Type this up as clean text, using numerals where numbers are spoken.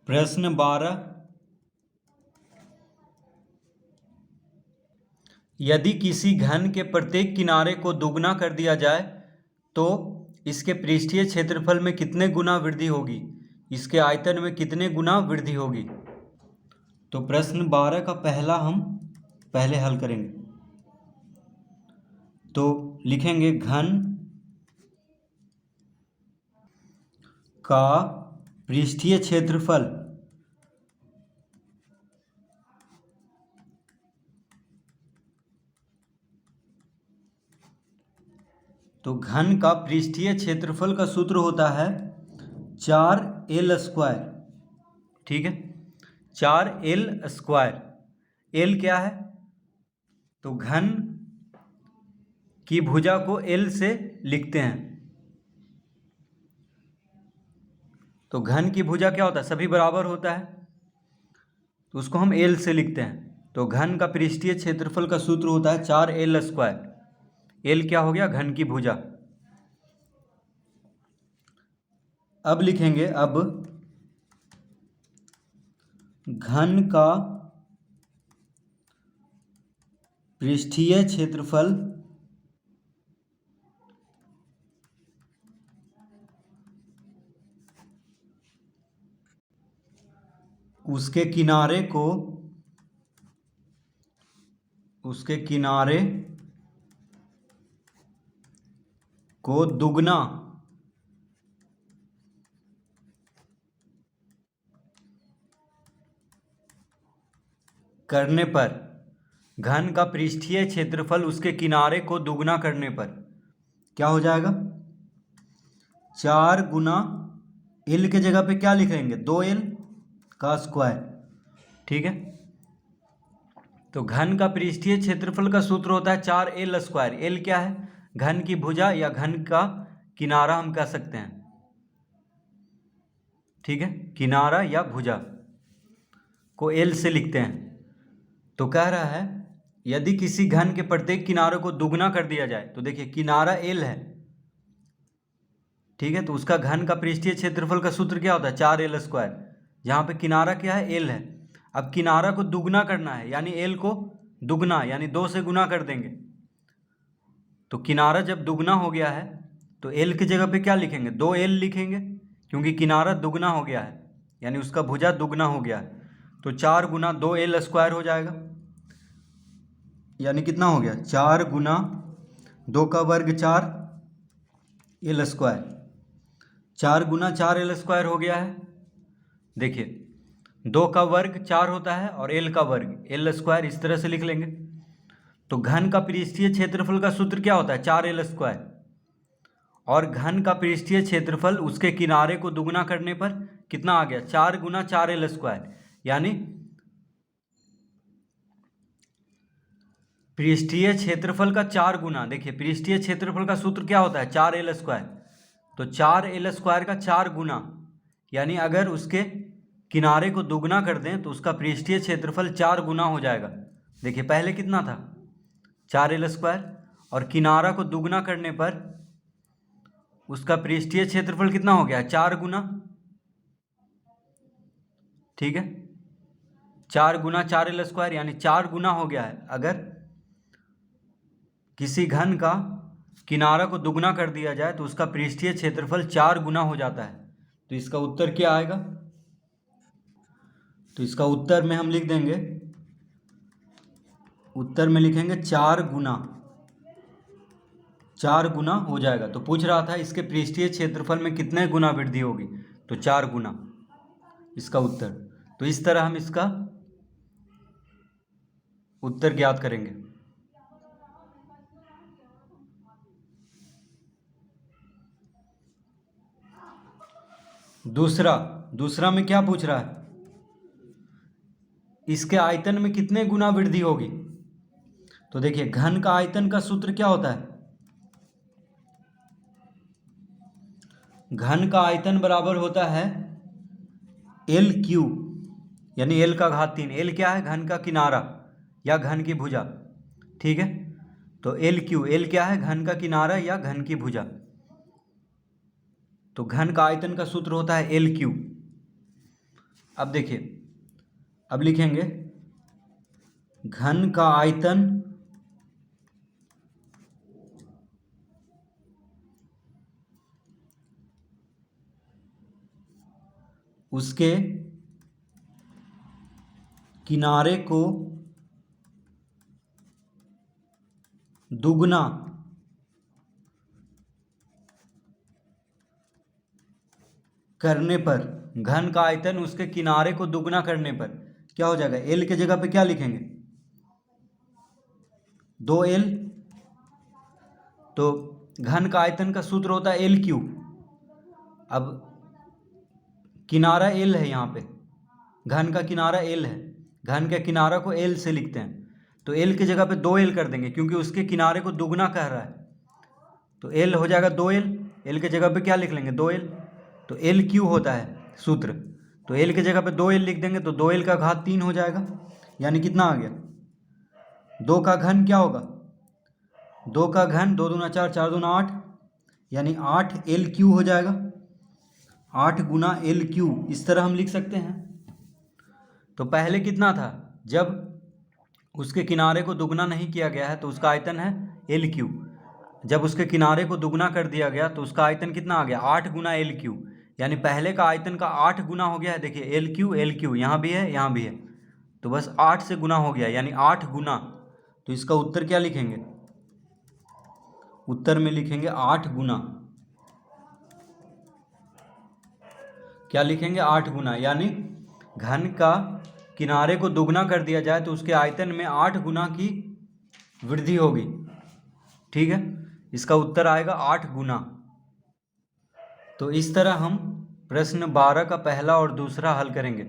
प्रश्न 12। यदि किसी घन के प्रत्येक किनारे को दुगना कर दिया जाए तो इसके पृष्ठीय क्षेत्रफल में कितने गुना वृद्धि होगी, इसके आयतन में कितने गुना वृद्धि होगी। तो प्रश्न 12 का पहला हम पहले हल करेंगे। तो लिखेंगे घन का पृष्ठीय क्षेत्रफल तो घन का पृष्ठीय क्षेत्रफल का सूत्र होता है 4L²। ठीक है, 4L²। L क्या है? तो घन की भुजा को L से लिखते हैं। तो घन की भुजा क्या होता है? सभी बराबर होता है, तो उसको हम L से लिखते हैं। तो घन का पृष्ठीय क्षेत्रफल का सूत्र होता है 4L²। L क्या हो गया? घन की भुजा। अब लिखेंगे घन का पृष्ठीय क्षेत्रफल उसके किनारे को दुगना करने पर, घन का पृष्ठीय क्षेत्रफल उसके किनारे को दुगना करने पर क्या हो जाएगा? 4 गुना L के जगह पे क्या लिखेंगे? 2L का स्क्वायर। ठीक है, तो घन का पृष्ठीय क्षेत्रफल का सूत्र होता है 4L²। L क्या है? घन की भुजा या घन का किनारा हम कह सकते हैं। ठीक है, किनारा या भुजा को L से लिखते हैं। तो कह रहा है यदि किसी घन के प्रत्येक किनारे को दुगना कर दिया जाए, तो देखिए किनारा L है। ठीक है, तो उसका घन का पृष्ठीय क्षेत्रफल का सूत्र क्या होता है? 4L²। जहाँ पे किनारा क्या है? L है। अब किनारा को दुगना करना है, यानी L को दुगना यानी 2 से गुना कर देंगे। तो किनारा जब दुगना हो गया है तो L की जगह पे क्या लिखेंगे? 2L लिखेंगे, क्योंकि किनारा दुगना हो गया है, यानी उसका भुजा दुगना हो गया है। तो 4 गुना 2L² हो जाएगा, यानी कितना हो गया? 4 गुना 2 का वर्ग 4L²। 4 गुना 4L² हो गया है। देखिए 2 का वर्ग 4 होता है और L का वर्ग L², इस तरह से लिख लेंगे। तो घन का पृष्ठीय क्षेत्रफल का सूत्र क्या होता है? 4L²। और घन का पृष्ठीय क्षेत्रफल उसके किनारे को दुगना करने पर कितना आ गया? 4 गुना 4L², यानी पृष्ठीय क्षेत्रफल का 4 गुना। देखिए पृष्ठीय क्षेत्रफल का सूत्र क्या होता है? 4L²। तो 4L² का 4 गुना, यानी अगर उसके किनारे को दुगना कर दें तो उसका पृष्ठीय क्षेत्रफल 4 गुना हो जाएगा। देखिए पहले कितना था? 4L², और किनारा को दुगना करने पर उसका पृष्ठीय क्षेत्रफल कितना हो गया? 4 गुना। ठीक है, 4 गुना 4L², यानी 4 गुना हो गया है। अगर किसी घन का किनारा को दुगना कर दिया जाए तो उसका पृष्ठीय क्षेत्रफल 4 गुना हो जाता है। तो इसका उत्तर क्या आएगा? तो इसका उत्तर में हम लिख देंगे, उत्तर में लिखेंगे 4 गुना हो जाएगा। तो पूछ रहा था इसके पृष्ठीय क्षेत्रफल में कितने गुना वृद्धि होगी, तो 4 गुना इसका उत्तर। तो इस तरह हम इसका उत्तर ज्ञात करेंगे। दूसरा में क्या पूछ रहा है? इसके आयतन में कितने गुना वृद्धि होगी। तो देखिए घन का आयतन का सूत्र क्या होता है? घन का आयतन बराबर होता है L3, यानी L का घात 3। L क्या है? घन का किनारा या घन की भुजा। ठीक है, तो L3, L क्या है? घन का किनारा या घन की भुजा। तो घन का आयतन का सूत्र होता है L3। अब देखिए, अब लिखेंगे घन का आयतन उसके किनारे को दुगना करने पर, घन का आयतन उसके किनारे को दुगना करने पर क्या हो जाएगा, एल के जगह पे क्या लिखेंगे, 2L। तो घन का आयतन का सूत्र होता है एल क्यू। अब किनारा एल है, यहाँ पे घन का किनारा एल है, घन के किनारा को एल से लिखते हैं, तो एल की जगह पे 2L कर देंगे क्योंकि उसके किनारे को दुगना कह रहा है। तो एल हो जाएगा 2L, एल की जगह पे क्या लिख लेंगे, 2L। तो एल क्यू होता है सूत्र, तो एल की जगह पे 2L लिख देंगे, तो 2L का घात 3 हो जाएगा, यानी कितना आ गया, 2 का घन क्या होगा, 2 का घन 2 दूना 4, 4 दूना 8, यानी 8L क्यू हो जाएगा, 8 गुना L क्यू, इस तरह हम लिख सकते हैं। तो पहले कितना था, जब उसके किनारे को दुगना नहीं किया गया है तो उसका आयतन है L क्यू। जब उसके किनारे को दुगना कर दिया गया तो उसका आयतन कितना आ गया, 8 गुना L क्यू, यानी पहले का आयतन का 8 गुना हो गया है। देखिए L क्यू यहाँ भी है, यहाँ भी है, तो बस 8 से गुना हो गया, यानी 8 गुना। तो इसका उत्तर क्या लिखेंगे, उत्तर में लिखेंगे 8 गुना, क्या लिखेंगे, 8 गुना, यानी घन का किनारे को दुगना कर दिया जाए तो उसके आयतन में 8 गुना की वृद्धि होगी। ठीक है, इसका उत्तर आएगा 8 गुना। तो इस तरह हम प्रश्न 12 का पहला और दूसरा हल करेंगे।